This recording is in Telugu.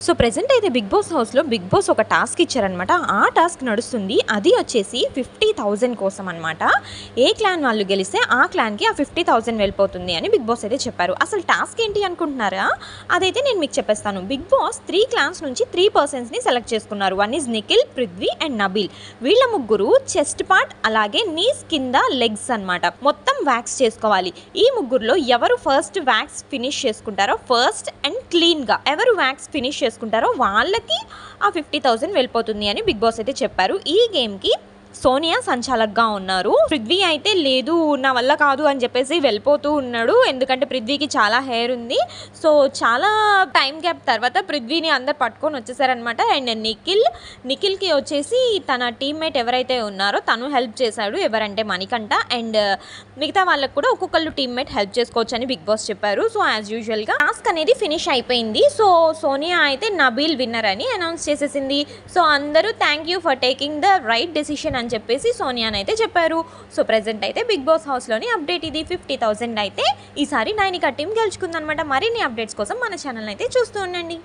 సో ప్రెజెంట్ అయితే బిగ్ బాస్ హౌస్‌లో బిగ్ బాస్ ఒక టాస్క్ ఇచ్చారనమాట. ఆ టాస్క్ నడుస్తుంది. అది వచ్చేసి 50,000 కోసం అనమాట. ఏ క్లాన్ వాళ్ళు గెలిస్తే ఆ క్లాన్‌కి ఆ 50,000 వెళ్ళిపోతుంది అని బిగ్ బాస్ అయితే చెప్పారు. అసలు టాస్క్ ఏంటి అనుకుంటున్నారా? అదైతే నేను మీకు చెప్పేస్తాను. బిగ్ బాస్ 3 క్లాన్స్ నుంచి 3 పర్సన్స్‌ని సెలెక్ట్ చేసుకున్నారు. One is Nikhil, Prithvi and Nabeel. వీళ్ళ ముగ్గురు చెస్ట్ పార్ట్ అలాగే నీస్ కింద లెగ్స్ అనమాట. మొత్తం వ్యాక్స్ చేసుకోవాలి. ఈ ముగ్గురులో ఎవరు ఫస్ట్ వ్యాక్స్ ఫినిష్ చేసుకుంటారో ఫస్ట్ అండ్ క్లీన్‌గా ఎవరు వ్యాక్స్ ఫినిష్ చేసుకుంటారో వాళ్ళకి ఆ 50,000 వెళ్ళిపోతుంది అని బిగ్ బాస్ అయితే చెప్పారు. ఈ గేమ్‌కి సోనియా సంచాలక్‌గా ఉన్నారు. పృథ్వీ అయితే లేదు నా వల్ల కాదు అని చెప్పేసి వెళ్ళిపోతూ ఉన్నాడు. ఎందుకంటే పృథ్వీకి చాలా హెయిర్ ఉంది. సో చాలా టైం గ్యాప్ తర్వాత పృథ్వీని అందరు పట్టుకొని వచ్చేసారనమాట. అండ్ నిఖిల్‌కి వచ్చేసి తన టీమ్మేట్ ఎవరైతే ఉన్నారో తను హెల్ప్ చేశాడు. ఎవరంటే మణికంఠ అండ్ మిగతా వాళ్ళకు కూడా ఒక్కొక్కళ్ళు టీమ్మేట్ హెల్ప్ చేసుకోవచ్చు అని బిగ్ బాస్ చెప్పారు. సో యాజ్ యూజువల్‌గా టాస్క్ అనేది ఫినిష్ అయిపోయింది. సో సోనియా అయితే నబీల్ విన్నర్ అని అనౌన్స్ చేసేసింది. సో అందరూ thank you for taking the right decision అని చెప్పేసి సోనియాని అయితే చెప్పారు. సో ప్రెజెంట్ అయితే బిగ్ బాస్ హౌస్లోని అప్డేట్ ఇది. 50,000 అయితే ఈసారి నైనికా టీం గెలుచుకుందనమాట. మరిన్ని అప్డేట్స్ కోసం మన ఛానల్ అయితే చూస్తూ ఉండండి.